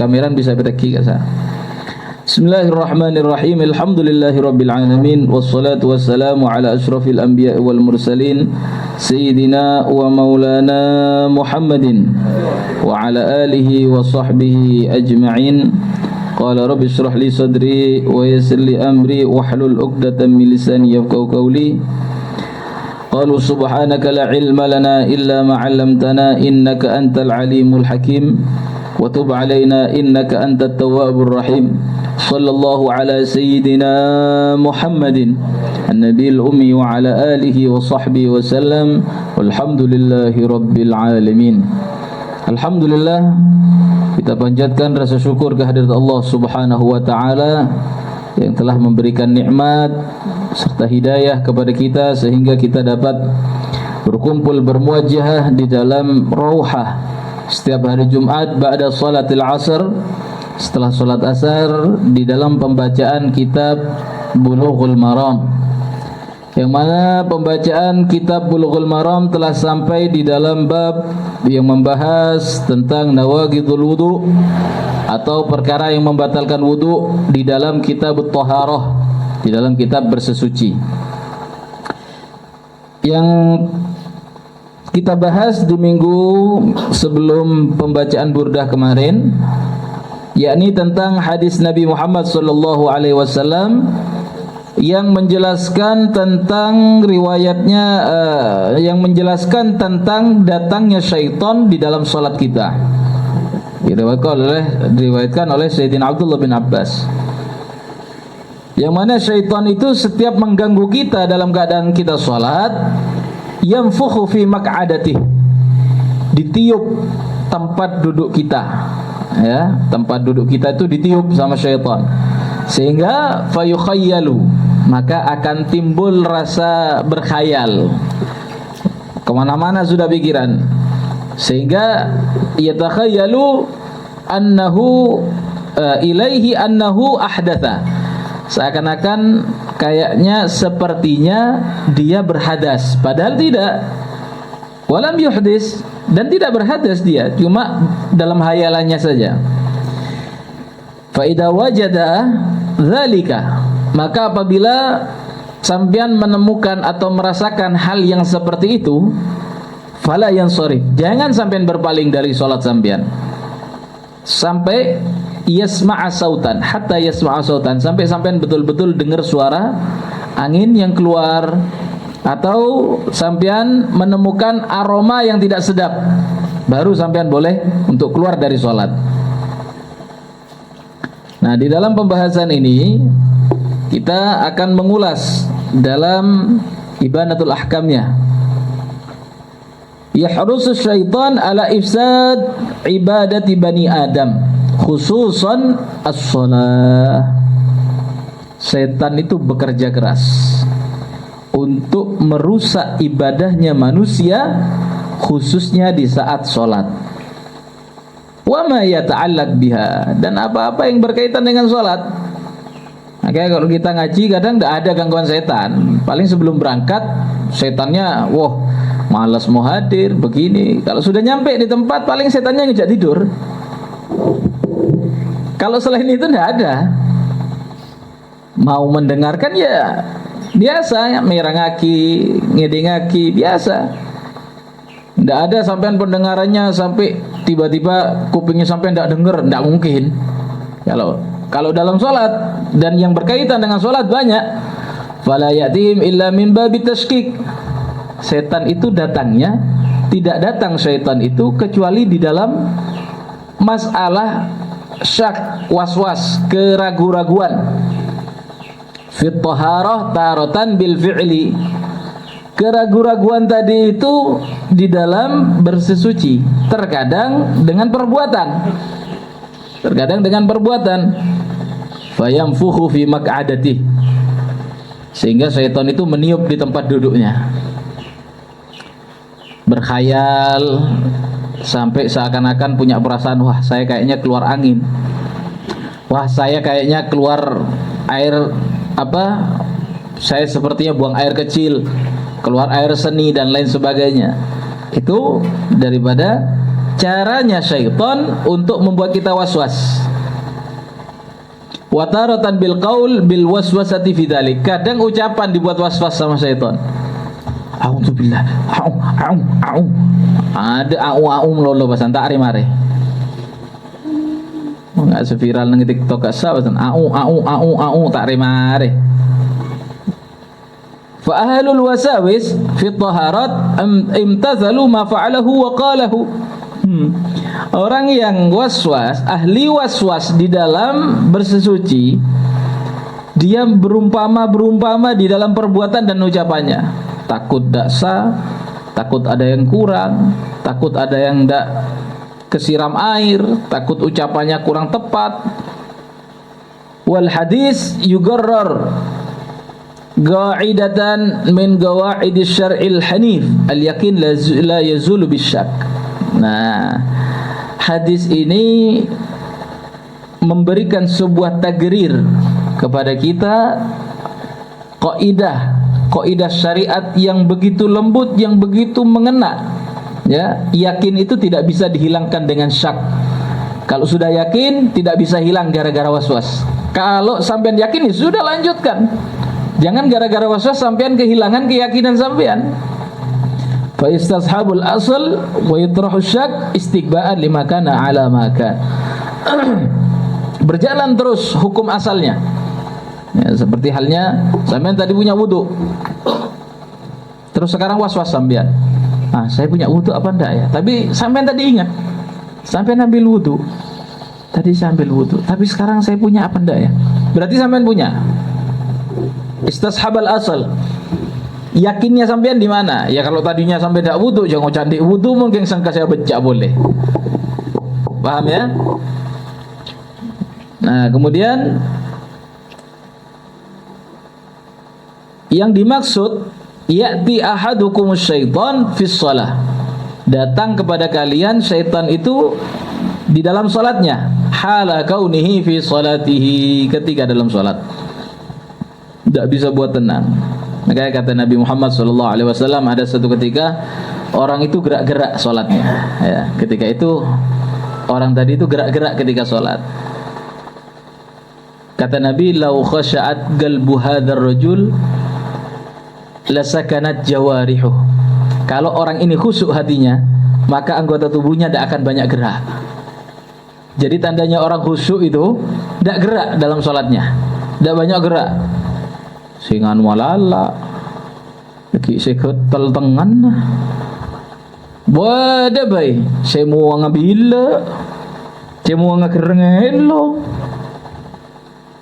kameran bisa berteki kasa. Bismillahirrahmanirrahim. Alhamdulillahirabbil alamin wassalatu wassalamu ala asyrafil anbiya'i wal mursalin sayyidina wa maulana Muhammadin wa ala alihi wa sahbihi ajma'in. Qala rabbi shrah li sadri wa yassir li amri wahlul 'uqdatam min lisani yafqahu qawli. Qalu subhanaka la ilma lana illa ma 'allamtana innaka antal alimul hakim wa tub 'alaina innaka antat tawwabur rahim. Sallallahu ala sayyidina Muhammadin an-nabiyil ummi wa ala alihi wa sahbihi wa sallam walhamdulillahi rabbil alamin. Alhamdulillah, kita panjatkan rasa syukur kehadirat Allah Subhanahu wa taala yang telah memberikan nikmat serta hidayah kepada kita sehingga kita dapat berkumpul bermuajahah di dalam rauhah setiap hari Jumat ba'da salatil asar, setelah salat asar, di dalam pembacaan kitab Bulughul Maram, yang mana pembacaan kitab Bulughul Maram telah sampai di dalam bab yang membahas tentang nawaqidul wudu atau perkara yang membatalkan wudu di dalam kitab Thaharah, di dalam kitab bersesuci. Yang kita bahas di minggu sebelum pembacaan burdah kemarin, yakni tentang hadis Nabi Muhammad sallallahu alaihi wasallam yang menjelaskan tentang riwayatnya, yang menjelaskan tentang datangnya syaitan di dalam salat kita. Diriwayatkan oleh Sayyidina Abdullah bin Abbas, yang mana syaitan itu setiap mengganggu kita dalam keadaan kita salat, yanfukhu fi maq'adatihi, ditiup tempat duduk kita, ya, tempat duduk kita itu ditiup sama syaitan, sehingga fayukhayyalu, maka akan timbul rasa berkhayal, kemana-mana sudah pikiran, sehingga yatakhayyalu annahu ilaihi annahu ahdatha, seakan-akan kayaknya sepertinya dia berhadas, padahal tidak. Walam yuhdis, dan tidak berhadas dia, cuma dalam hayalannya saja. Fa idza wajada dzalika, maka apabila sampean menemukan atau merasakan hal yang seperti itu, fala yansharif, jangan sampean berpaling dari salat sampean sampai yasma'a sautan, hatta yasma'a sautan, sampai sampean betul-betul dengar suara angin yang keluar, atau sampean menemukan aroma yang tidak sedap, baru sampean boleh untuk keluar dari salat. Nah, di dalam pembahasan ini kita akan mengulas dalam Ibanatul Ahkamnya. Yahrusus syaitan ala ifsad ibadati bani Adam, khususan as-shalah. Setan itu bekerja keras untuk merusak ibadahnya manusia, khususnya di saat sholat. Wa ma yata'allaq biha, dan apa-apa yang berkaitan dengan sholat. Makanya kalau kita ngaji kadang tidak ada gangguan setan. Paling sebelum berangkat setannya, wah malas mau hadir begini. Kalau sudah nyampe di tempat paling setannya ngejak tidur. Kalau selain itu tidak ada. Mau mendengarkan ya biasa, ya, merangaki, ngedengaki biasa. Tidak ada sampean pendengarannya sampai tiba-tiba kupingnya sampai tidak dengar, tidak mungkin. Kalau dalam sholat dan yang berkaitan dengan sholat banyak, fala ya'tihim illa min babi tashkik. Setan itu datangnya, tidak datang syaitan itu kecuali di dalam masalah syak, was-was, keragu-raguan. Fit taharah taratan bil fi'li, keragu-raguan tadi itu di dalam bersesuci, terkadang dengan perbuatan, fayamfuhu fi maq'adatihi, sehingga syaitan itu meniup di tempat duduknya, berkhayal sampai seakan-akan punya perasaan, wah saya kayaknya keluar angin, wah saya kayaknya keluar air saya sepertinya buang air kecil, keluar air seni dan lain sebagainya. Itu daripada caranya syaitan untuk membuat kita waswas. Wa taratan bil qaul bil waswasati fi dzalik. Kadang ucapan dibuat waswas sama syaitan. A'udzubillah. Au. Ada au melolo basan tak mare. Enggak seviral nang TikTok asa basan au tak mare. Fa ahlul wasawis fi taharat imtathalu ma fa'alahu wa qalahu. Orang yang waswas, ahli waswas di dalam bersesuci, dia berumpama di dalam perbuatan dan ucapannya. Takut tak sah, takut ada yang kurang, takut ada yang tak kesiram air, takut ucapannya kurang tepat. Wal hadis yugarrar qa'idatan min qawaidis syar'il hanif, al yakin la yazulu bisyak. Nah, hadis ini memberikan sebuah tagrir kepada kita, kaidah syariat yang begitu lembut, yang begitu mengena. Ya, yakin itu tidak bisa dihilangkan dengan syak. Kalau sudah yakin tidak bisa hilang gara-gara waswas. Kalau sampean yakin ya sudah lanjutkan. Jangan gara-gara waswas sampean kehilangan keyakinan sampean. Fa istashabul asl wa yatrahu syak istiqba'an lima kana ala ma kan. Berjalan terus hukum asalnya. Ya, seperti halnya sampean tadi punya wudu. Terus sekarang waswas sampean. Saya punya wudu apa enggak ya? Tapi sampean tadi ingat. Sampean ambil wudu. Tadi saya ambil wudu, tapi sekarang saya punya apa enggak ya? Berarti sampean punya. Istashabal asal. Yakinnya sampean di mana? Ya kalau tadinya sampai tidak wudu, jangan candik wudu mungkin sangka saya becak boleh. Paham ya? Nah, kemudian yang dimaksud ya'ti ahadukumus syaitan fis shalah. Datang kepada kalian syaitan itu di dalam salatnya, hala kaunihi fi salatihi, ketika dalam salat. Tidak bisa buat tenang. Makanya kata Nabi Muhammad SAW, ada satu ketika orang itu gerak-gerak salatnya. Ya, ketika itu orang tadi itu gerak-gerak ketika salat. Kata Nabi, lau khasha'at qalbu hadzal rajul lasakanat jawarihu. Kalau orang ini khusyuk hatinya, maka anggota tubuhnya tidak akan banyak gerak. Jadi tandanya orang khusyuk itu tidak gerak dalam salatnya, tidak banyak gerak. Singan walala lagi seketel tengan boda bay semua ngabila semua ngakerengelo.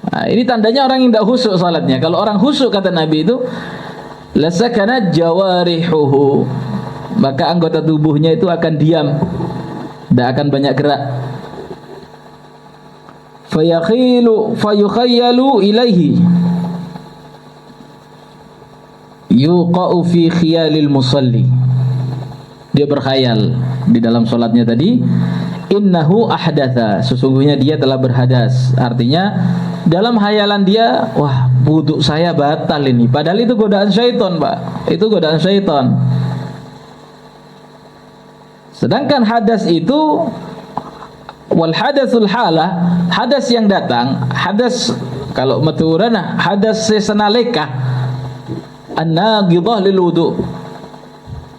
Nah, ini tandanya orang yang tidak khusyuk salatnya. Kalau orang khusyuk kata Nabi itu lasakanat jawarihuhu, maka anggota tubuhnya itu akan diam, tidak akan banyak gerak. Fayukhayyalu ilaihi yuqa'u fi khiyalil musalli. Dia berkhayal di dalam salatnya tadi, innahu ahdatha, sesungguhnya dia telah berhadas. Artinya dalam hayalan dia, wah wudu saya batal ini. Padahal itu godaan syaitan, Pak. Itu godaan syaitan. Sedangkan hadas itu, wal hadasul halah, hadas yang datang, hadas kalau maturana hadas sesenaleka an-naqidah lil wudu,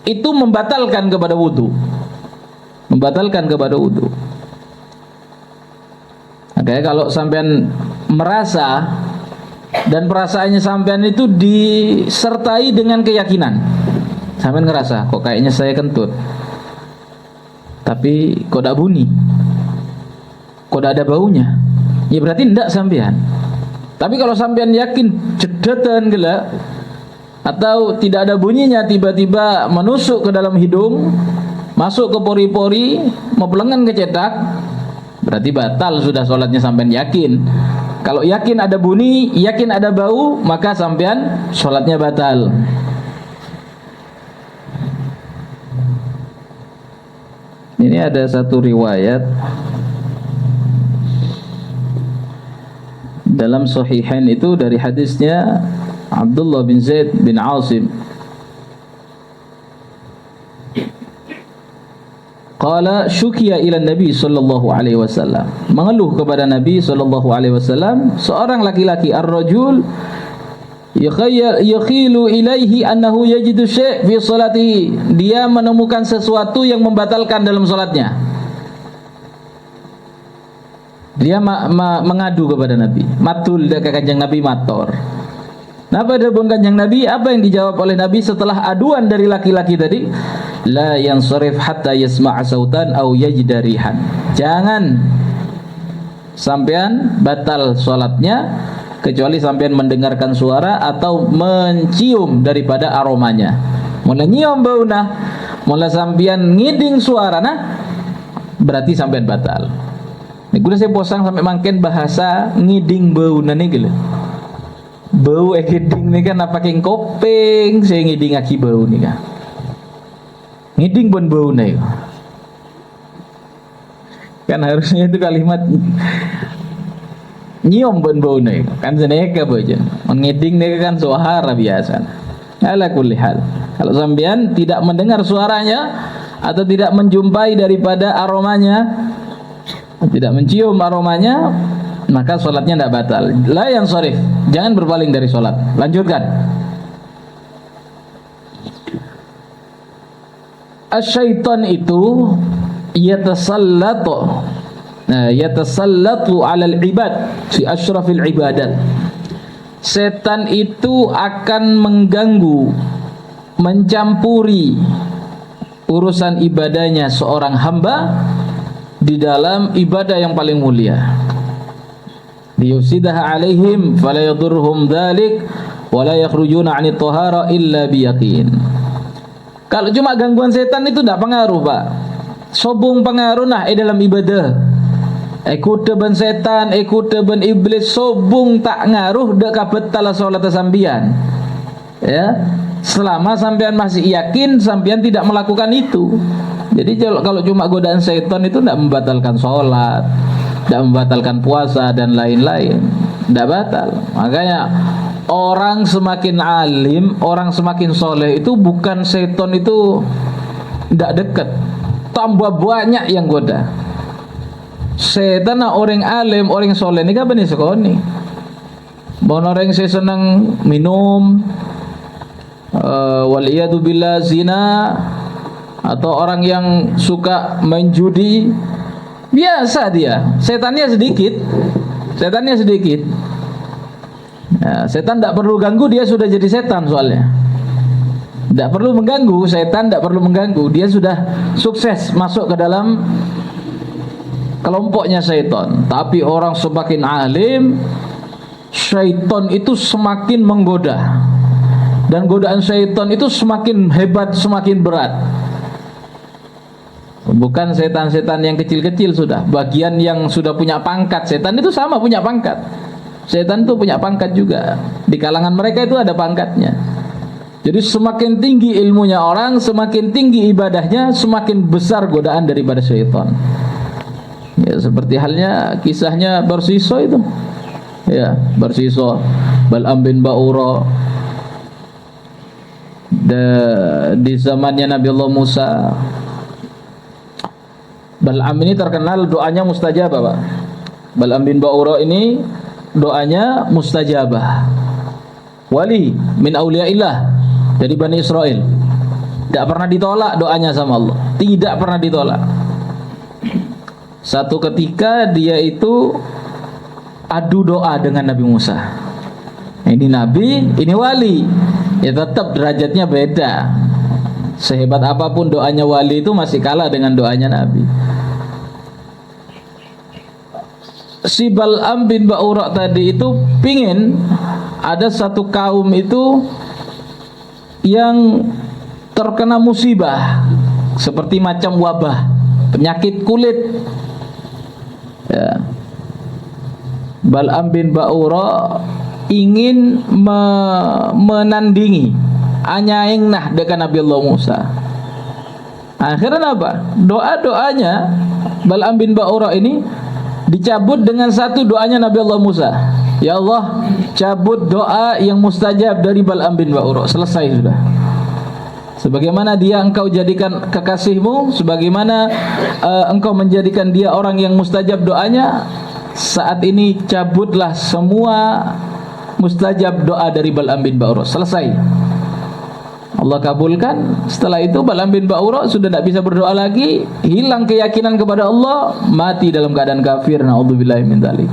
itu membatalkan kepada wudu. Membatalkan kepada wudu. Makanya kalau sampean merasa dan perasaannya sampean itu disertai dengan keyakinan, sampean ngerasa kok kayaknya saya kentut, tapi kok tidak bunyi, kok tidak ada baunya, ya berarti tidak sampean. Tapi kalau sampean yakin jedatan gila, atau tidak ada bunyinya, tiba-tiba menusuk ke dalam hidung, masuk ke pori-pori, mepelengan ke cetak, berarti batal sudah sholatnya sampean yakin. Kalau yakin ada bunyi, yakin ada bau, maka sampean sholatnya batal. Ini ada satu riwayat dalam Sahihain itu dari hadisnya Abdullah bin Zaid bin Asim. Qala syukiya ila Nabi sallallahu alaihi wasallam. Mengeluh kepada Nabi sallallahu alaihi wasallam seorang laki-laki ar-rajul yakhilu ilaihi annahu yajidu syai' fi salatihi. Dia menemukan sesuatu yang membatalkan dalam salatnya. Dia mengadu kepada Nabi. Matul ke Kanjeng Nabi mator. Napa dapun Kanjeng Nabi? Apa yang dijawab oleh Nabi setelah aduan dari laki-laki tadi? La yansarif hatta yasma'a sautan aw yajida rihan. Jangan sampean batal salatnya kecuali sampean mendengarkan suara atau mencium daripada aromanya. Mula nyium bauna, mula sampean ngiding suara nah, berarti sampean batal. Nek gula saya posang sampai mangken bahasa ngiding bauna nih gitu. Bau ngiding nih kan apa keng kopeng, saya ngiding aki bau nih kan. Ngiding pun bau nih. Kan harusnya itu kalimat nyium pun bau nih. Kan seneka bojen. Ngiding nih kan suara biasa. Ala kulli hal. Kalau sampean tidak mendengar suaranya atau tidak menjumpai daripada aromanya, tidak mencium aromanya, maka sholatnya tidak batal. La yang sorif, jangan berpaling dari sholat. Lanjutkan. Asyaitan itu yatasallatu alal ibad fi asyrafil ibadat. Setan itu akan mengganggu, mencampuri urusan ibadahnya seorang hamba di dalam ibadah yang paling mulia. Liyufsidaha alaihim fala yadurruhum dzalik wa la yakhrujuna 'anit thahara illa biyaqin. Kalau cuma gangguan setan itu tidak pengaruh, Pak. Sobung pengaruh nah dalam ibadah. Ikut ben setan, ikut ben iblis, sobung tak ngaruh dak kabetal salat sampean. Ya, selama sampean masih yakin sampean tidak melakukan itu. Jadi kalau cuma godaan setan itu tidak membatalkan sholat, tidak membatalkan puasa dan lain-lain, tidak batal. Makanya orang semakin alim, orang semakin soleh itu bukan setan itu tidak dekat, tambah banyak yang goda. Setan orang alim, orang soleh ini kapan nih sekoni? Mau orang saya senang minum, waliyadu billah zina, atau orang yang suka main judi, biasa dia, setannya sedikit. Ya, setan tidak perlu ganggu, dia sudah jadi setan soalnya. Tidak perlu mengganggu, setan tidak perlu mengganggu, dia sudah sukses masuk ke dalam kelompoknya setan. Tapi orang semakin alim, syaitan itu semakin menggoda, dan godaan syaitan itu semakin hebat, semakin berat. Bukan setan-setan yang kecil-kecil sudah, bagian yang sudah punya pangkat. Setan itu sama punya pangkat. Setan itu punya pangkat juga. Di kalangan mereka itu ada pangkatnya. Jadi semakin tinggi ilmunya orang, semakin tinggi ibadahnya, semakin besar godaan daripada syaitan. Ya, seperti halnya kisahnya Barsiso itu. Ya, Barsiso, Bal'am bin Ba'ura. Di zamannya Nabi Allah Musa, Bal'am ini terkenal doanya mustajabah, Pak. Bal'am bin Ba'ura ini doanya mustajabah. Wali min auliyaillah dari Bani Israel. Tidak pernah ditolak doanya sama Allah. Tidak pernah ditolak. Satu ketika dia itu adu doa dengan Nabi Musa. Ini Nabi, ini wali. Ya tetap derajatnya beda. Sehebat apapun doanya wali itu masih kalah dengan doanya Nabi. Si Bal'am bin Ba'ura tadi itu pingin ada satu kaum itu yang terkena musibah seperti macam wabah, penyakit kulit. Ya. Bal'am bin Ba'ura ingin menandingi anyaing nah dengan Nabi Allah Musa. Akhirnya apa? Doa-doanya Bal'am bin Ba'ura ini dicabut dengan satu doanya Nabi Allah Musa. Ya Allah, cabut doa yang mustajab dari Bal'am bin Ba'ura. Selesai sudah. Sebagaimana dia engkau jadikan kekasihmu, sebagaimana engkau menjadikan dia orang yang mustajab doanya, saat ini cabutlah semua mustajab doa dari Bal'am bin Ba'urah. Selesai, Allah kabulkan. Setelah itu Bal'am bin Ba'urah sudah tidak bisa berdoa lagi, hilang keyakinan kepada Allah, mati dalam keadaan kafir. Na'udzubillahi min dzalik.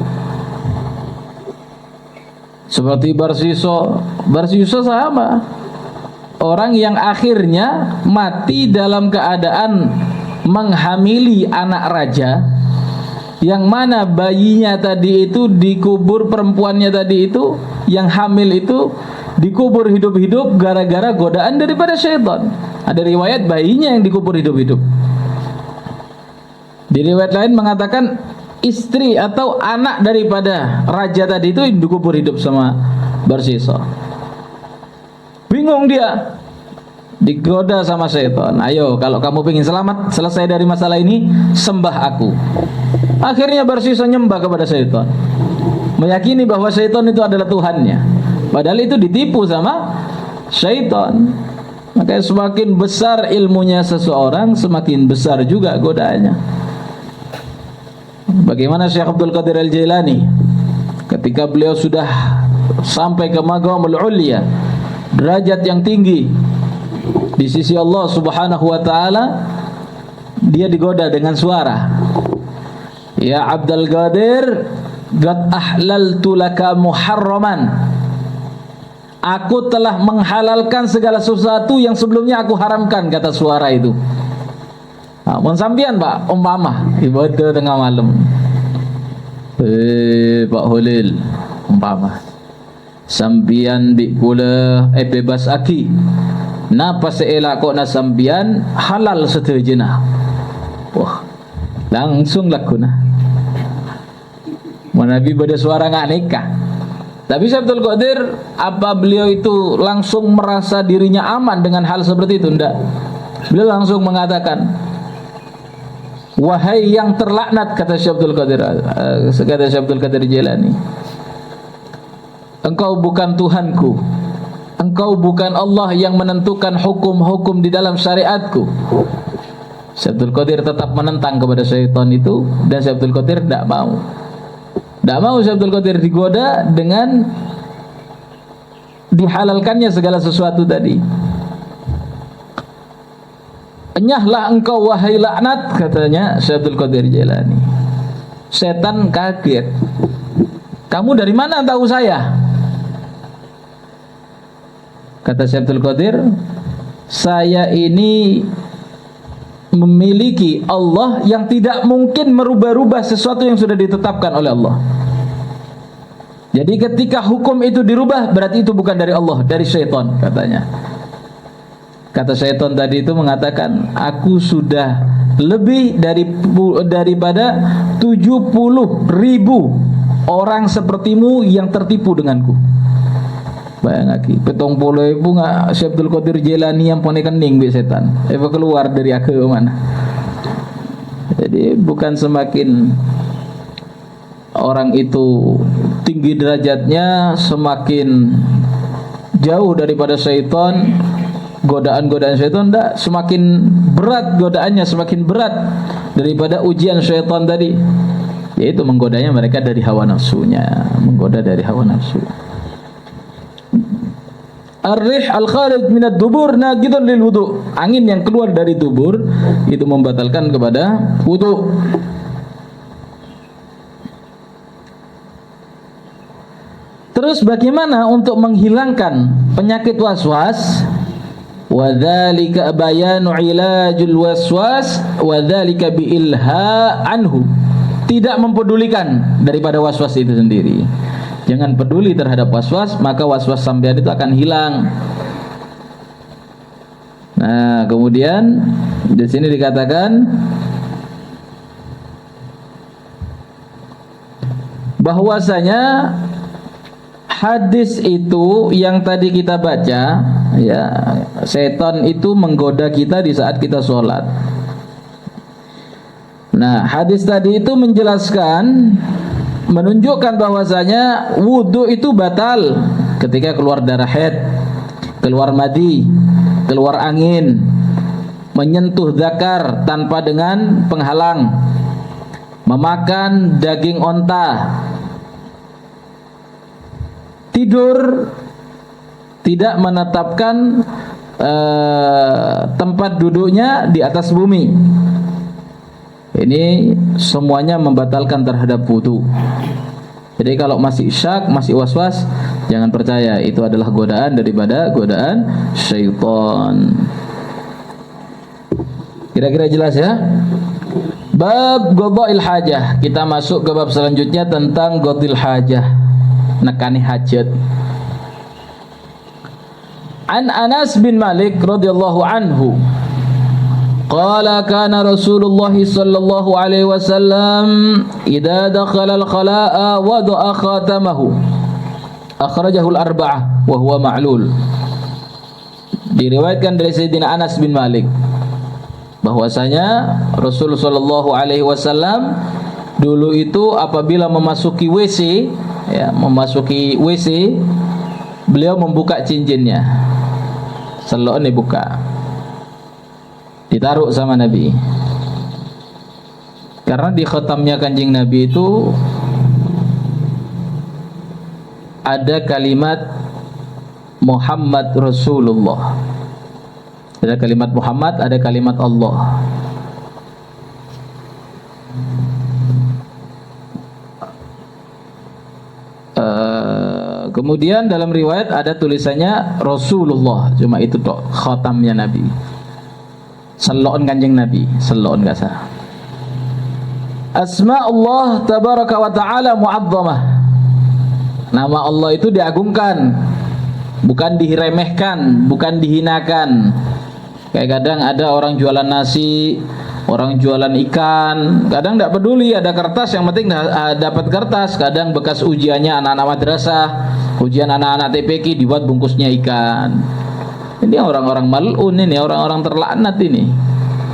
Seperti Barsiso sama, orang yang akhirnya mati dalam keadaan menghamili anak raja, yang mana bayinya tadi itu dikubur, perempuannya tadi itu yang hamil itu dikubur hidup-hidup gara-gara godaan daripada syaitan. Ada riwayat bayinya yang dikubur hidup-hidup. Di riwayat lain mengatakan istri atau anak daripada raja tadi itu dikubur hidup sama Barsiso. Bingung dia, digoda sama syaitan. Ayo, kalau kamu ingin selamat, selesai dari masalah ini, sembah aku. Akhirnya Barsiso nyembah kepada syaitan, meyakini bahwa syaitan itu adalah Tuhannya, padahal itu ditipu sama syaitan. Maka semakin besar ilmunya seseorang, semakin besar juga godaannya. Bagaimana Syekh Abdul Qadir Al-Jailani ketika beliau sudah sampai ke Maqamul Ulya, derajat yang tinggi di sisi Allah Subhanahu wa taala, dia digoda dengan suara, "Ya Abdul Qadir, qad ahlaltu laka muharraman." Aku telah menghalalkan segala sesuatu yang sebelumnya aku haramkan, kata suara itu. Mun sampean Pak umpama ibadah tengah malam, Pak Holil umpama sampean di kula bebas aki, napa seelak kok na sampean halal setejena. Wah, langsung lakuna Nabi pada suara ngak nikah. Tapi Syekh Abdul Qadir, apa beliau itu langsung merasa dirinya aman dengan hal seperti itu? Tidak. Beliau langsung mengatakan, wahai yang terlaknat, kata Syekh Abdul Qadir, kata Syekh Abdul Qadir Jailani, engkau bukan Tuhanku, engkau bukan Allah yang menentukan hukum-hukum di dalam syariatku. Syekh Abdul Qadir tetap menentang kepada syaitan itu, dan Syekh Abdul Qadir tidak mau. Tidak mau Syekh Abdul Qadir digoda dengan dihalalkannya segala sesuatu tadi. Enyahlah engkau wahai laknat, katanya Syekh Abdul Qadir Jailani. Setan kaget. Kamu dari mana tahu saya? Kata Syekh Abdul Qadir, saya ini memiliki Allah yang tidak mungkin merubah-rubah sesuatu yang sudah ditetapkan oleh Allah. Jadi ketika hukum itu dirubah, berarti itu bukan dari Allah, dari syaitan, katanya. Kata syaitan tadi itu mengatakan, aku sudah lebih daripada 70.000 orang sepertimu yang tertipu denganku. Bayang lagi, 70.000 nggak Syekh Abdul Qadir Jailani yang pone kening be setan. Keluar dari aku mana? Jadi bukan semakin orang itu tinggi derajatnya, semakin jauh daripada syaitan, godaan-godaan syaitan, enggak, semakin berat godaannya, semakin berat daripada ujian syaitan tadi, yaitu menggodanya mereka dari hawa nafsunya, menggoda dari hawa nafsu. Ar-rih al-kharij min ad-dubur naqidun lil wudu. Angin yang keluar dari dubur itu membatalkan kepada wudu. Terus bagaimana untuk menghilangkan penyakit waswas? Wa dzalika bayanu ilajul waswas wa dzalika bi ilha anhu. Tidak mempedulikan daripada waswas itu sendiri. Jangan peduli terhadap waswas, maka waswas sampean itu akan hilang. Nah, kemudian di sini dikatakan bahwasanya hadis itu yang tadi kita baca, ya, setan itu menggoda kita di saat kita sholat. Nah, hadis tadi itu menjelaskan, menunjukkan bahwasanya wudu itu batal ketika keluar darah haid, keluar madi, keluar angin, menyentuh dzakar tanpa dengan penghalang, memakan daging onta, tidur tidak menetapkan tempat duduknya di atas bumi. Ini semuanya membatalkan terhadap wudu. Jadi kalau masih syak, masih was-was, jangan percaya, itu adalah godaan daripada godaan syaitan. Kira-kira jelas ya? Bab qada'il hajah. Kita masuk ke bab selanjutnya tentang qada'il hajah, nekani hajat. An Anas bin Malik radhiyallahu anhu qala kana Rasulullah sallallahu alaihi wasallam idza dakhala al-khala'a wada'a khatamahu akhrajahu al-arba'ah wa huwa ma'lul. Diriwayatkan dari Sayyidina Anas bin Malik bahwasanya Rasul sallallahu alaihi wasallam dulu itu apabila memasuki WC, beliau membuka cincinnya. Selok ini buka, ditaruh sama Nabi. Karena di khatamnya kanjeng Nabi itu ada kalimat Muhammad Rasulullah. Ada kalimat Muhammad, ada kalimat Allah. Kemudian dalam riwayat ada tulisannya Rasulullah, cuma itu tok khatamnya Nabi. Sallallahu kanjeng Nabi, sallallahu kasa. Asma Allah tabaraka wa ta'ala mu'azzamah. Nama Allah itu diagungkan, bukan diremehkan, bukan dihinakan. Kayak kadang ada orang jualan nasi, orang jualan ikan, kadang tidak peduli ada kertas, yang penting dapat kertas. Kadang bekas ujiannya anak-anak madrasah, ujian anak-anak TPQ dibuat bungkusnya ikan. Ini orang-orang mal'un, ini orang-orang terlaknat ini.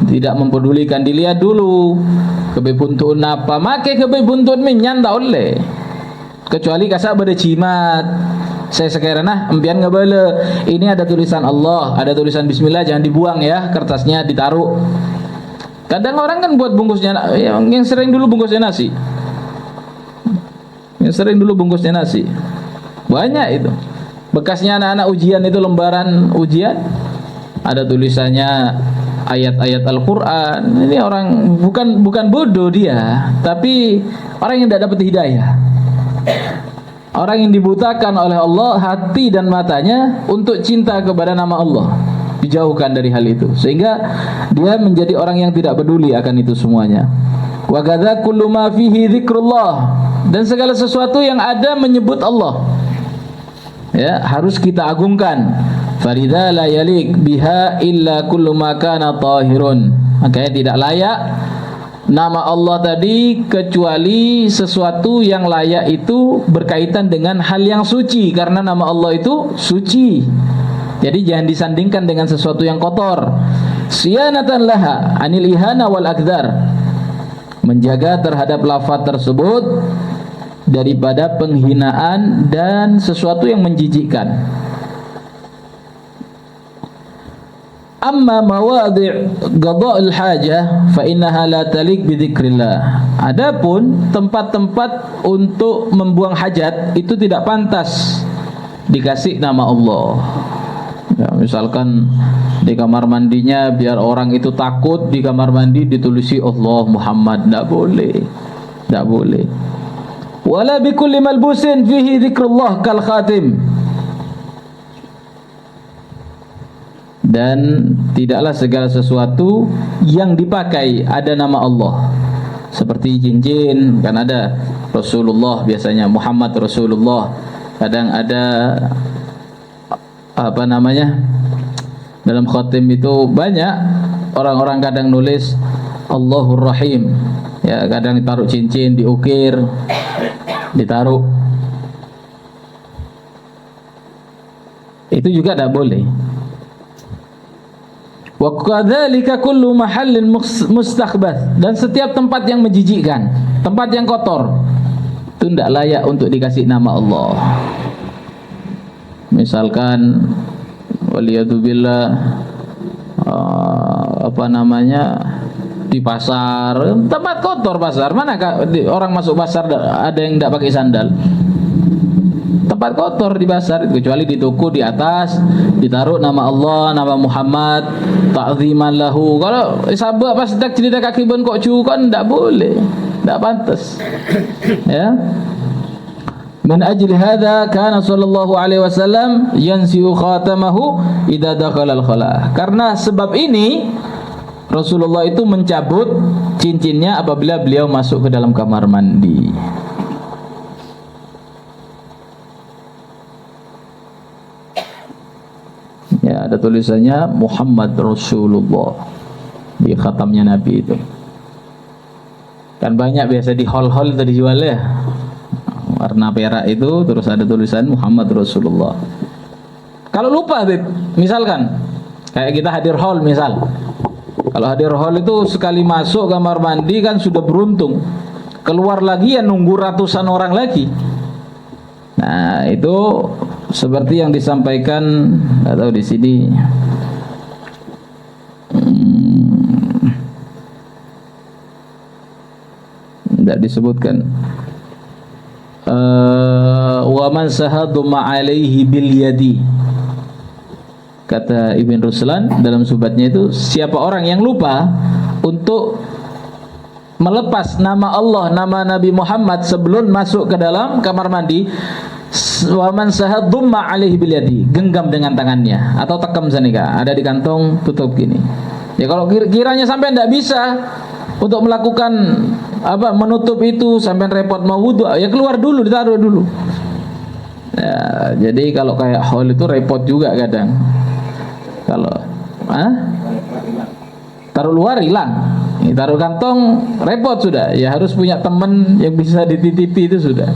Tidak mempedulikan, dilihat dulu kebebuntun apa, make kebebuntun minyan tak oleh. Kecuali kasak pada jimat. Saya sekarang empian ngebala. Ini ada tulisan Allah, ada tulisan Bismillah, jangan dibuang ya, kertasnya ditaruh. Kadang orang kan buat bungkusnya, yang sering dulu bungkusnya nasi, banyak itu bekasnya anak-anak ujian itu, lembaran ujian ada tulisannya ayat-ayat Al-Quran. Ini orang bukan bodoh dia, tapi orang yang tidak dapat hidayah, orang yang dibutakan oleh Allah hati dan matanya untuk cinta kepada nama Allah, dijauhkan dari hal itu, sehingga dia menjadi orang yang tidak peduli akan itu semuanya. Wa kadza kullu ma fihi dzikrullah, dan segala sesuatu yang ada menyebut Allah, ya, harus kita agungkan. Faridza la yalik biha illa kullu ma kana tahirun. Makanya tidak layak nama Allah tadi kecuali sesuatu yang layak itu berkaitan dengan hal yang suci, karena nama Allah itu suci. Jadi jangan disandingkan dengan sesuatu yang kotor. Siyanatan laha anil ihana wal akdzar, menjaga terhadap lafaz tersebut daripada penghinaan dan sesuatu yang menjijikkan. Amma mawadhi' qada'il hajah fa innaha la talik bi dzikrillah. Adapun tempat-tempat untuk membuang hajat itu tidak pantas dikasih nama Allah. Ya, misalkan di kamar mandinya biar orang itu takut, di kamar mandi ditulisi Allah Muhammad, tidak boleh, tidak boleh. Wala bi kulli malbusin fihi dzikrullah kal khatim. Dan tidaklah segala sesuatu yang dipakai ada nama Allah, seperti cincin kan ada Rasulullah, biasanya Muhammad Rasulullah. Kadang ada apa namanya, dalam khatim itu banyak orang-orang kadang nulis Allahur Rahim, ya, kadang ditaruh cincin, diukir, ditaruh. Itu juga tidak boleh. Wa kadzalika kullu mahallin mustakhbath, dan setiap tempat yang menjijikkan, tempat yang kotor, itu tidak layak untuk dikasih nama Allah. Misalkan waliyadzubillah, apa namanya, di pasar, tempat kotor pasar. Mana orang masuk pasar ada yang tidak pakai sandal? Tempat kotor di pasar, kecuali di toko di atas ditaruh nama Allah, nama Muhammad, ta'ziman lahu. Kalau sahabat pas tak cerita kaki ben kok kan tidak boleh, tidak pantas. Ya. Min ajli hadza kana sallallahu alaihi wasallam yansiu khatamahu idza dakhala al-khala. Karena sebab ini Rasulullah itu mencabut cincinnya apabila beliau masuk ke dalam kamar mandi. Ya, ada tulisannya Muhammad Rasulullah di khatamnya Nabi itu. Kan banyak biasa di hall-hall itu dijual ya, warna perak itu, terus ada tulisan Muhammad Rasulullah. Kalau lupa, misalkan kayak kita hadir hall misal, kalau hadir hall itu sekali masuk kamar mandi kan sudah beruntung, keluar lagi ya nunggu ratusan orang lagi. Nah itu seperti yang disampaikan, nggak tahu di sini, tidak disebutkan. Wa man sahadu ma'alaihi bil yadi, kata Ibn Ruslan dalam subatnya itu, siapa orang yang lupa untuk melepas nama Allah, nama Nabi Muhammad sebelum masuk ke dalam kamar mandi, wa man sahadu ma'alaihi bil yadi, genggam dengan tangannya atau tekam zanika, ada di kantong tutup gini. Ya kalau kiranya sampai tidak bisa untuk melakukan menutup itu sampai repot mau wudu, ya keluar dulu, ditaruh dulu. Ya, jadi kalau kayak hall itu repot juga kadang. Kalau taruh luar hilang, taruh kantong repot sudah. Ya harus punya teman yang bisa dititipi itu sudah.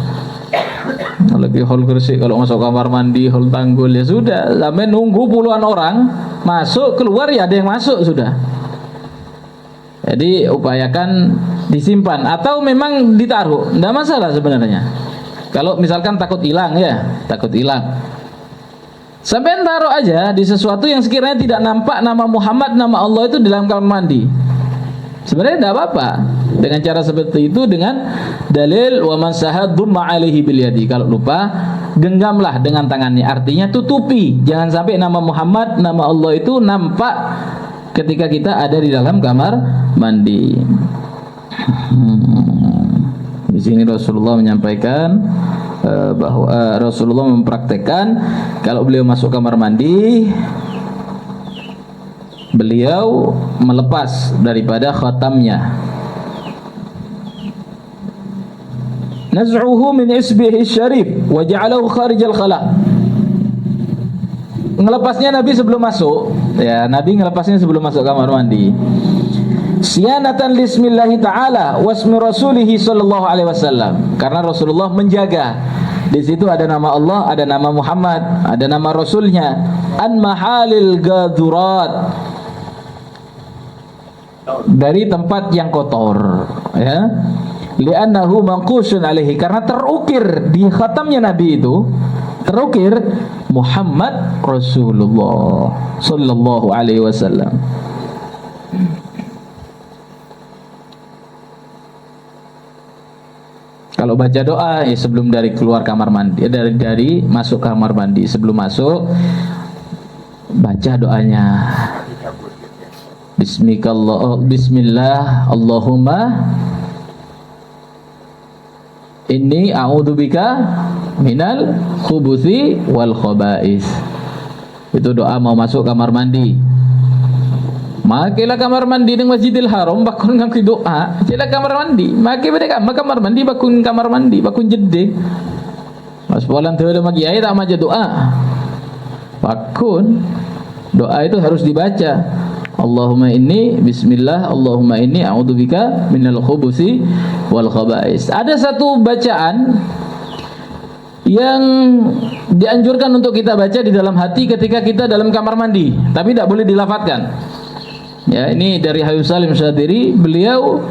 Kalau di hall Gresik, kalau masuk kamar mandi hall Tanggul ya sudah, sampai nunggu puluhan orang masuk keluar ya ada yang masuk sudah. Jadi upayakan disimpan atau memang ditaruh, tidak masalah sebenarnya. Kalau misalkan takut hilang ya, takut hilang, sampai taruh aja di sesuatu yang sekiranya tidak nampak nama Muhammad, nama Allah itu di dalam kamar mandi. Sebenarnya tidak apa-apa dengan cara seperti itu, dengan dalil wa man sahadu ma'alaihi bil yadi. Kalau lupa, genggamlah dengan tangannya, artinya tutupi, jangan sampai nama Muhammad, nama Allah itu nampak ketika kita ada di dalam kamar mandi. Di sini Rasulullah menyampaikan bahwa Rasulullah mempraktekkan kalau beliau masuk kamar mandi, beliau melepas daripada khatamnya. Naz'uhu min isbihi syarif wa ja'alahu kharijal khala. Ngelepasnya Nabi sebelum masuk, ya Nabi ngelepasnya sebelum masuk kamar mandi. Siyanatan lismillahi ta'ala wasmi rasulihi sallallahu alaihi wasallam, karena Rasulullah menjaga di situ ada nama Allah, ada nama Muhammad, ada nama Rasulnya, an mahalil gadurat, dari tempat yang kotor, ya, li'annahu manqushun alaihi, karena terukir di khatamnya Nabi itu, terukir Muhammad Rasulullah sallallahu alaihi wasallam. Kalau baca doa ya sebelum dari keluar kamar mandi, dari masuk kamar mandi, sebelum masuk baca doanya. Bismillah Allahumma inni a'udzubika minal khubuthi wal khaba'is. Itu doa mau masuk kamar mandi. Makilah kamar mandi di Masjidil Haram bakun ngam doa. Cila kamar mandi. Maki mereka kamar mandi bakun kamar mandi bakun jedde. Mas polan tu ada magi ayat tak maja doa. Bakun doa itu harus dibaca. Allahumma inni bismillah Allahumma inni a'udzubika minal khubuthi wal khaba'is. Ada satu bacaan yang dianjurkan untuk kita baca di dalam hati ketika kita dalam kamar mandi, tapi tidak boleh dilafadzkan. Ya, ini dari Habib Salim Syadiri, beliau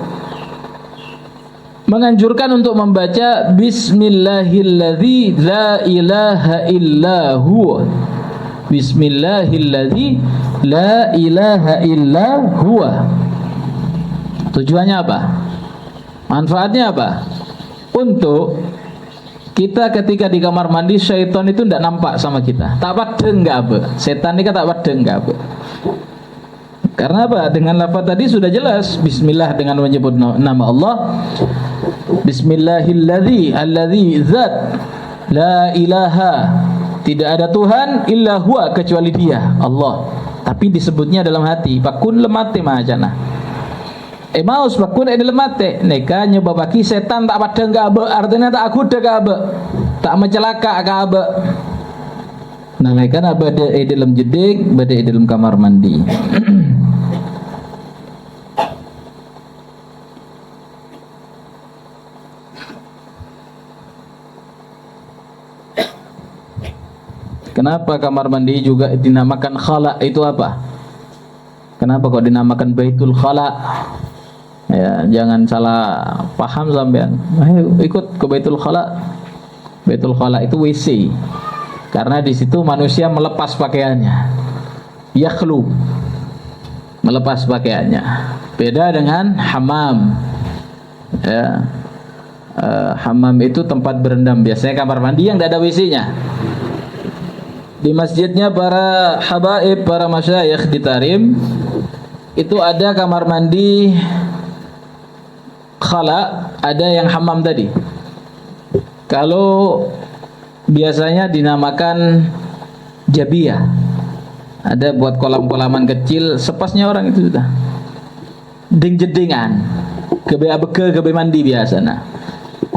menganjurkan untuk membaca Bismillahilladzi la ilaha illa huwa Bismillahilladzi la ilaha illa huwa. Tujuannya apa? Manfaatnya apa? Untuk kita ketika di kamar mandi, syaitan itu tidak nampak sama kita. Tak padeng enggak apa. Setan ini kan tak padeng enggak apa. Karena apa? Dengan lafaz tadi sudah jelas. Bismillah, dengan menyebut nama Allah. Bismillahilladzi zat la ilaha, tidak ada Tuhan illa huwa, kecuali Dia, Allah. Tapi disebutnya dalam hati. Pakun lemate macana. Maus pakun lemate. Neka nyebabaki setan tak padang kabe. Artinya tak akuda kabe. Tak mencelaka kabe. Nah, mereka abada dalam jedik, bada dalam kamar mandi. Kenapa kamar mandi juga dinamakan khala? Itu apa? Kenapa kok dinamakan Baitul Khala? Ya, jangan salah paham sampean. Ayo ikut ke Baitul Khala. Baitul Khala itu WC. Karena di situ manusia melepas pakaiannya. Yakhlu. Melepas pakaiannya. Beda dengan hammam. Ya. Hammam itu tempat berendam. Biasanya kamar mandi yang tidak ada WC-nya. Di masjidnya para habaib, para masyayikh di Tarim, itu ada kamar mandi khala, ada yang hammam tadi. Kalau biasanya dinamakan jabiyah, ada buat kolam-kolaman kecil, sepasnya orang itu sudah ding-jedingan, kebe mandi biasa, nah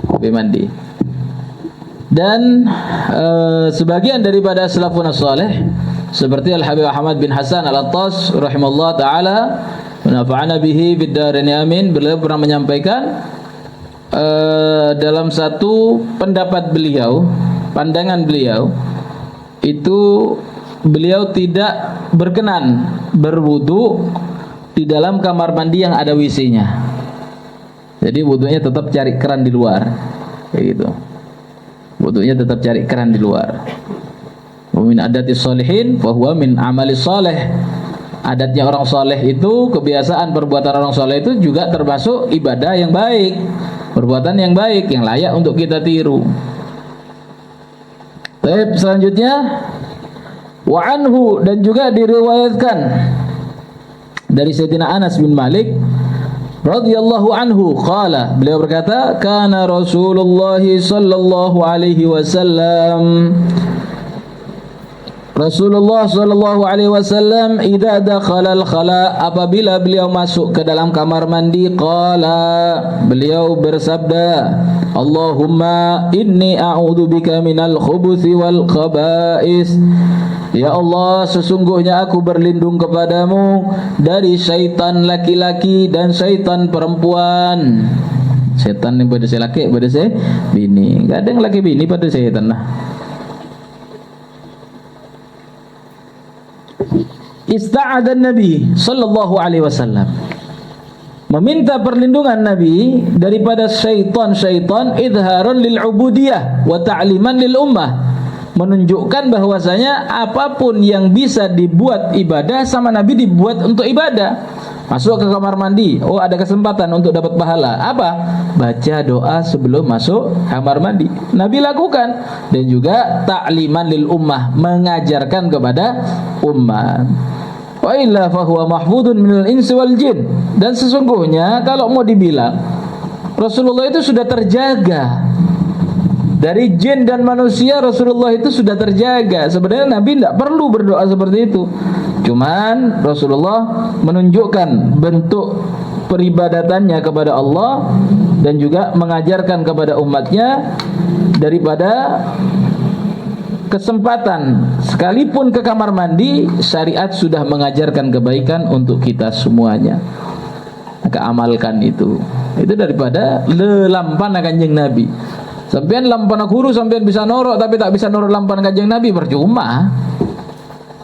kebe mandi. Dan sebagian daripada salafun salih seperti Al-Habib Ahmad bin Hasan Al-Attas rahimahullah ta'ala nafa'ana bihi bid darin amin, beliau pernah menyampaikan dalam satu pendapat beliau, pandangan beliau itu, beliau tidak berkenan berwudu di dalam kamar mandi yang ada WC-nya. Jadi wudunya tetap cari keran di luar, kayak gitu. Wudunya tetap cari keran di luar. Wa min adati sholihin fa huwa min amali sholih. Adatnya orang soleh itu, kebiasaan perbuatan orang soleh itu juga termasuk ibadah yang baik, perbuatan yang baik yang layak untuk kita tiru. Baik, selanjutnya wa anhu, dan juga diriwayatkan dari Sayyidina Anas bin Malik radhiyallahu anhu qala, beliau berkata, kana Rasulullah sallallahu alaihi wasallam, Rasulullah sallallahu alaihi wasallam idza dakhala al-khala, apabila beliau masuk ke dalam kamar mandi, qala, beliau bersabda, Allahumma inni a'udzubika minal khubuthi wal khaba'is. Ya Allah, sesungguhnya aku berlindung kepadamu dari syaitan laki-laki dan syaitan perempuan. Setan yang pada saya laki, pada saya bini. Enggak ada yang laki bini pada setan lah. Ista'adha Nabi sallallahu alaihi wasallam, meminta perlindungan Nabi daripada syaitan-syaitan, idharan lil ubudiyah wa ta'liman lil ummah, menunjukkan bahwasanya apapun yang bisa dibuat ibadah sama Nabi dibuat untuk ibadah. Masuk ke kamar mandi, oh ada kesempatan untuk dapat pahala. Apa? Baca doa sebelum masuk kamar mandi. Nabi lakukan. Dan juga ta'liman lil ummah, mengajarkan kepada umat. Wa illa fahuwa mahfudun minal insi wal jin. Dan sesungguhnya kalau mau dibilang, Rasulullah itu sudah terjaga dari jin dan manusia. Rasulullah itu sudah terjaga. Sebenarnya Nabi tidak perlu berdoa seperti itu. Cuman Rasulullah menunjukkan bentuk peribadatannya kepada Allah dan juga mengajarkan kepada umatnya daripada kesempatan sekalipun ke kamar mandi, syariat sudah mengajarkan kebaikan untuk kita semuanya. Maka amalkan itu daripada lelampan kanjeng Nabi. Sampean lampan guru, sampean bisa norok tapi tak bisa norok lampan kanjeng Nabi, percuma.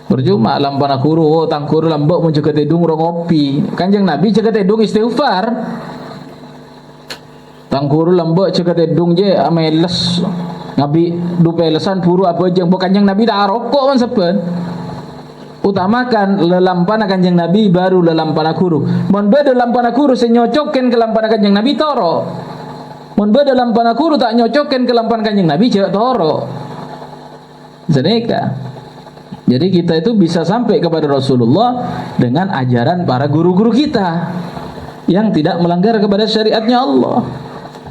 Percuma lampan guru, oh tangkuru lambok mun jaga tedung ro ngopi. Kanjeng Nabi jaga tedung istighfar. Tangkuru lambok jaga tedung je ameles. Nabi dupe lesan buru apa jeung kanjeng Nabi dak rokok man seben. utamakan lelampana Kanjeng Nabi baru lelampana guru. Mun beda lampana guru senyocoken ke lampana Kanjeng Nabi toro. Mun beda lampana guru tak nyocoken ke lampana Kanjeng Nabi jek toro. Jadi kita itu bisa sampai kepada Rasulullah dengan ajaran para guru-guru kita yang tidak melanggar kepada syariatnya Allah.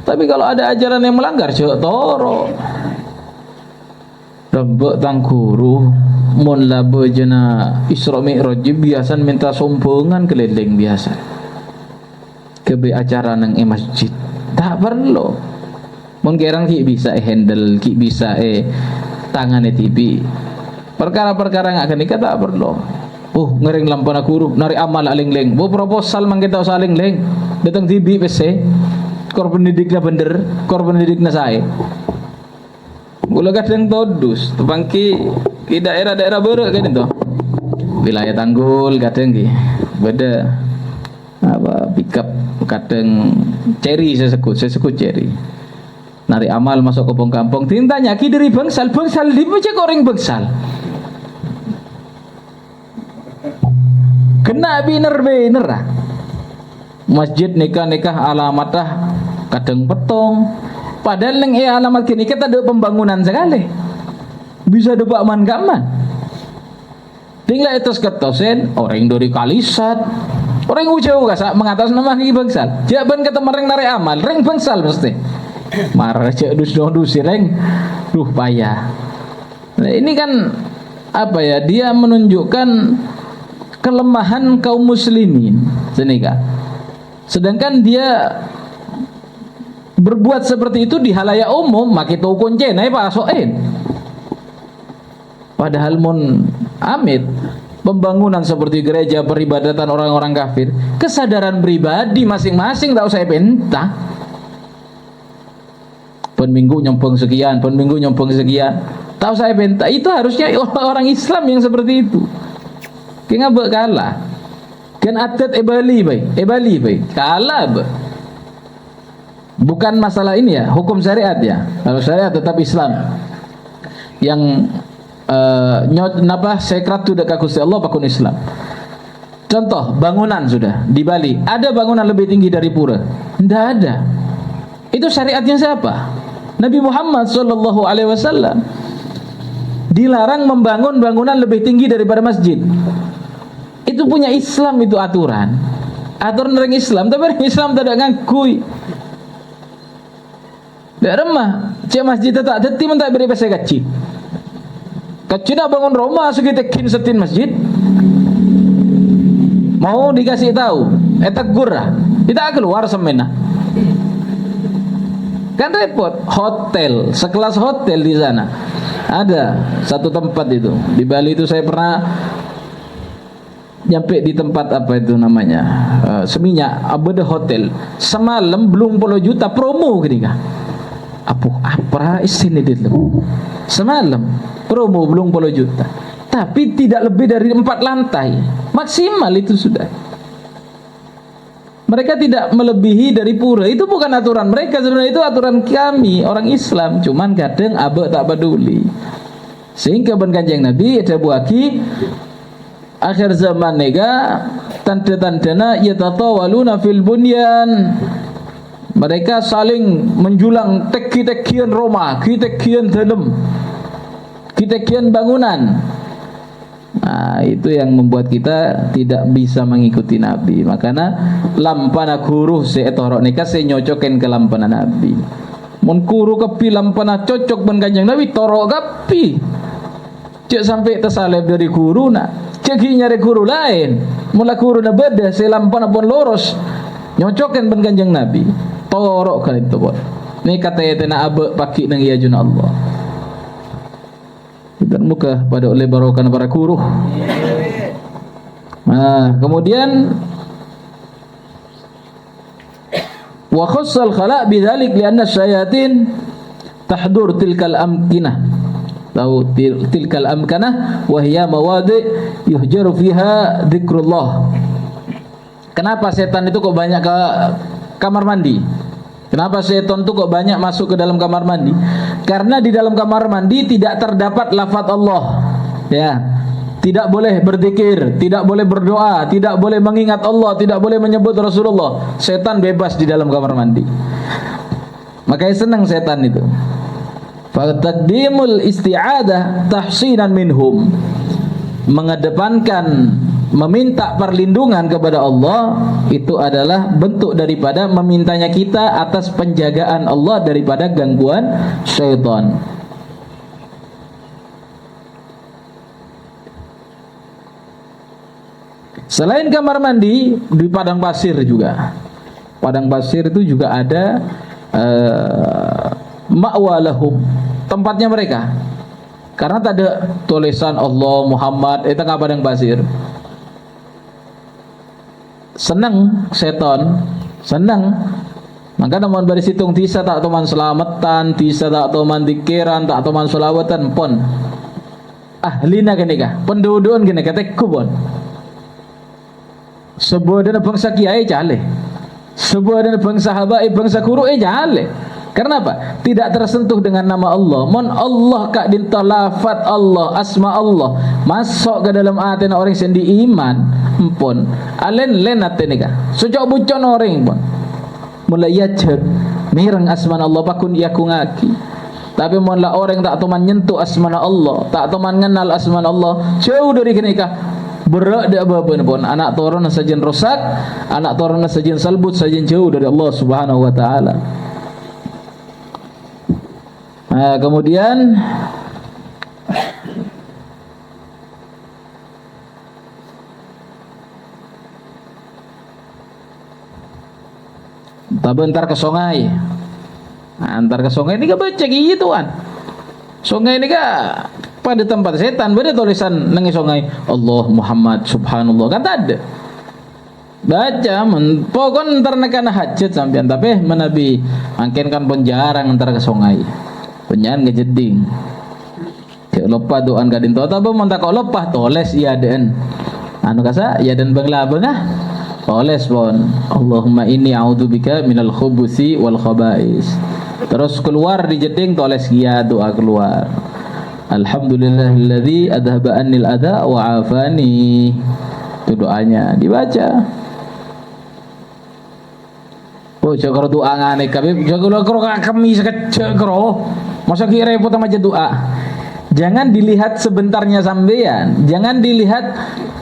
Tapi kalau ada ajaran yang melanggar jek toro. Rembek tangkuru mun labo jena Isra Mi'raj biasa minta sompongan keliling biasa kebe acara nang masjid tak perlu mun kerang ki bisa handle ki bisa tangane TV perkara-perkara ngak kenika tak perlu ngering lampana guru nari amal aling-ling proposal mang kita saling leng datang TV PC kor pendidiknya bener kor pendidiknya saya gula kadang todus tepangki di daerah-daerah berek kan itu wilayah Tanggul kadang ki beda apa pickup kadang cherry saya sebut cherry nari amal masuk ke kampung tintanya ki dari bangsal di macam goreng bangsal kena bener masjid nikah alamatah kadang petong padahal yang alamat kini kita ada pembangunan sekali bisa ada man gaman tinggal itu seketosen orang dari Kalisat orang ujau gak mengatas nama ki bangsal jaban kata mereng nari amal reng bangsal mesti marah cek dus reng payah. Nah, ini kan apa ya dia menunjukkan kelemahan kaum muslimin senika sedangkan dia berbuat seperti itu di halayak umum makito kunci naik pasokin padahal mun amit pembangunan seperti gereja peribadatan orang-orang kafir kesadaran pribadi masing-masing tak usah bentah pen minggu nyompong sekian tak usah bentah itu harusnya orang Islam yang seperti itu kena kalah kan atet ebali kalah bukan masalah ini ya hukum syariat ya kalau syariat tetap Islam yang napa sekrat tu dekat Gusti Allah pakun Islam. Contoh bangunan sudah di Bali ada bangunan lebih tinggi dari pura tidak ada itu syariatnya siapa Nabi Muhammad SAW dilarang membangun bangunan lebih tinggi daripada masjid itu punya Islam itu aturan orang Islam tapi orang Islam tidak ngakui tidak remah cek masjid tak ada tim tak beri pasal kecil nak bangun rumah segitekin setin masjid mau dikasih tahu etak gurah kita keluar semena kan repot hotel sekelas hotel di sana ada satu tempat itu di Bali itu saya pernah nyampe di tempat apa itu namanya Seminyak ada hotel semalam belum 10 juta promo ketika apa isin itu semalam promo belum 10 juta tapi tidak lebih dari 4 lantai maksimal itu sudah mereka tidak melebihi dari pura itu bukan aturan mereka sebenarnya itu aturan kami orang Islam cuman kadang abek tak peduli sehingga ben Kanjeng Nabi ada buaki akhir zaman nega tanda-tandana yatatawaluna fil bunyan mereka saling menjulang teki-tekian rumah teki-tekian dalam teki-tekian bangunan. Nah, itu yang membuat kita tidak bisa mengikuti Nabi. Makanya lampana guru seetorok nikah senyocoken ke lampana Nabi. Mun guru kepi lampana cocok ben Kanjeng Nabi torok kepi. Cek sampai tersalib dari guru nak. Cek nyari guru lain. Mula guru na beda se lampana pun lurus. Nyocoken ben Kanjeng Nabi. Torok kan itu buat. Ni kata na abe paki nang iya juna Allah. Dan muka pada oleh barokan para guru. Nah, kemudian wa khassal khala' bidzalik lianna syayatin tahdur tilkal amkinah. Tahu tilkal amkanah wa hiya mawadi' yuhjaru fiha dzikrullah. Kenapa setan itu kok banyak ke kamar mandi? Kenapa setan itu kok banyak masuk ke dalam kamar mandi? Karena di dalam kamar mandi tidak terdapat lafaz Allah. Ya. tidak boleh berzikir, tidak boleh berdoa, tidak boleh mengingat Allah, tidak boleh menyebut Rasulullah. Setan bebas di dalam kamar mandi. Makanya senang setan itu. Fataqdimul isti'adah tahsinan minhum. Mengedepankan meminta perlindungan kepada Allah itu adalah bentuk daripada memintanya kita atas penjagaan Allah daripada gangguan syaitan. Selain kamar mandi, di padang pasir juga. Padang pasir itu juga ada ma'walahum, tempatnya mereka. Karena tak ada tulisan Allah Muhammad, itu nggak padang pasir. Senang setan, senang. Maka namun dari situng tisa tak teman selamatan, tisa tak teman dikiran, tak teman selawatan pon. Ahlina gini kah? Pendudukan gini kata kubon. Sebuah dana bangsa kiai jale, sebuah dana bangsa habaib bangsa kuru jale. Karena apa? Tidak tersentuh dengan nama Allah. Mon Allah kak dinta lafat Allah, asma Allah masuk ke dalam hati orang sendi iman. Empun, alen lenat ni kah? Sejak bucon orang pun mulai yajud mireng asma Allah pakun yaku ngaki. Tapi mon la orang tak teman nyentuh asma Allah, tak teman kenal asma Allah, jauh dari kenikah. Berak dia apa pun anak turun sajian rosak, anak turun sajian salbut, sajian jauh dari Allah Subhanahu wa taala. Nah, kemudian tabentar ke sungai. Nah, antar ke sungai ini gak baca gitu kan. Sungai ini gak pada tempat setan, beda tulisan nang sungai Allah Muhammad Subhanallah kan tak ada. Baca pokon ntar nekana hajat sampean tapi menabi mungkin kan pun jarang ntar ke sungai. Penyan ngejeding. Cek lupa doan kadin to tapi mun tak lupa toles iya den. Anu kasa iya den bangla bengah. Toles pon Allahumma inni a'udzubika minal khubuthi wal khaba'is. Terus keluar di jeding toles iya doa keluar. Alhamdulillahilladzi adhaba annil adha wa afani. Itu doanya dibaca. Oh, jaga doa ngane kabeh, jaga kami sekecek kro. Masa ki repot sama doa. Jangan dilihat sebentarnya sampean, jangan dilihat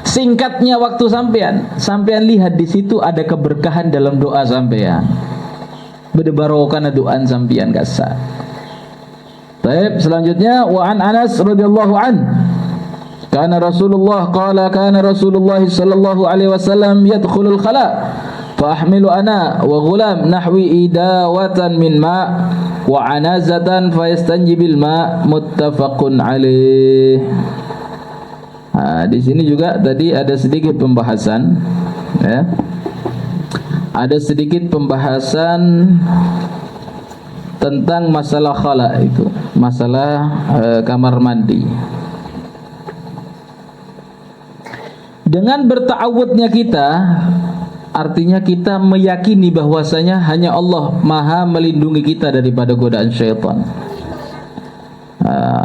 singkatnya waktu sampean. Sampean lihat di situ ada keberkahan dalam doa sampean. Bede barokah doaan sampean kasa. Baik, selanjutnya wa an Anas radhiyallahu an. Kana Rasulullah sallallahu alaihi wasallam yadkhulul khala fa ahmilu ana wa ghulam nahwi idawatan min ma wa anazatan fa yastanjibil ma muttafaqun alaih. Di sini juga tadi ada sedikit pembahasan ya. Ada sedikit pembahasan tentang masalah khala itu, masalah kamar mandi. Dengan berta'awudnya kita, artinya kita meyakini bahwasanya hanya Allah Maha melindungi kita daripada godaan syaitan.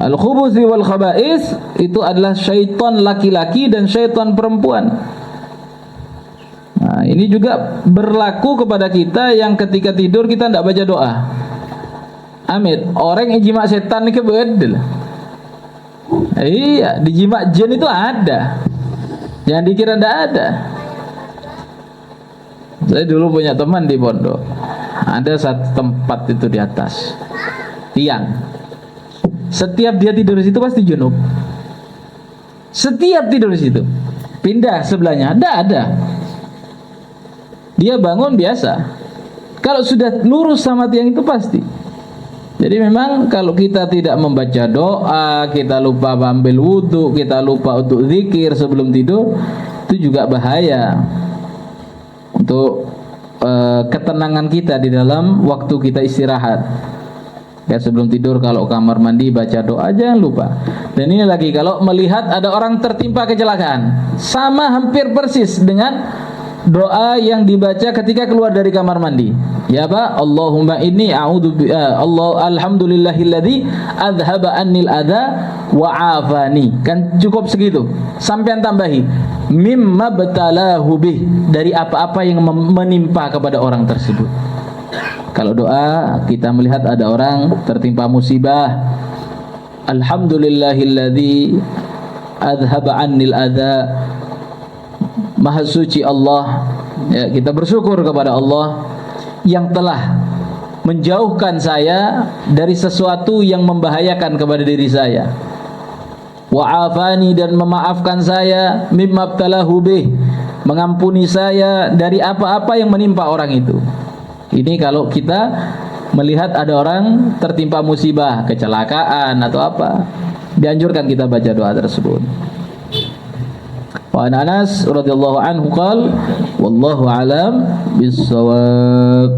Al-khubuthi wal khaba'is itu adalah syaitan laki-laki dan syaitan perempuan. Nah, ini juga berlaku kepada kita yang ketika tidur kita tidak baca doa. Amit, orang yang jima setan ini kebedel. Iya, di jima jin itu ada. Jangan dikira tidak ada. Saya dulu punya teman di pondok. Ada satu tempat itu di atas tiang. Setiap dia tidur di situ pasti junub. Setiap tidur di situ. Pindah sebelahnya, tidak ada. Dia bangun biasa. Kalau sudah lurus sama tiang itu pasti. Jadi memang kalau kita tidak membaca doa, kita lupa ambil wudhu, kita lupa untuk zikir sebelum tidur, itu juga bahaya untuk ketenangan kita di dalam waktu kita istirahat. Ya, sebelum tidur kalau kamar mandi baca doa jangan lupa. Dan ini lagi kalau melihat ada orang tertimpa kecelakaan, sama hampir persis dengan doa yang dibaca ketika keluar dari kamar mandi. Ya Pak, Allahumma inni alhamdulillahilladzi adhaba annil adza wa afani. Kan cukup segitu. Sampean tambahi mimma batalahu bih, dari apa-apa yang menimpa kepada orang tersebut. Kalau doa kita melihat ada orang tertimpa musibah, alhamdulillahilladzi adhaba annil adza, Maha suci Allah, ya, kita bersyukur kepada Allah yang telah menjauhkan saya dari sesuatu yang membahayakan kepada diri saya. Wa afani, dan memaafkan saya, mimma btalahu bih, mengampuni saya dari apa-apa yang menimpa orang itu. Ini kalau kita melihat ada orang tertimpa musibah, kecelakaan atau apa, dianjurkan kita baca doa tersebut. Wa Anas radhiyallahu anhu qala wallahu alam bis-shawab.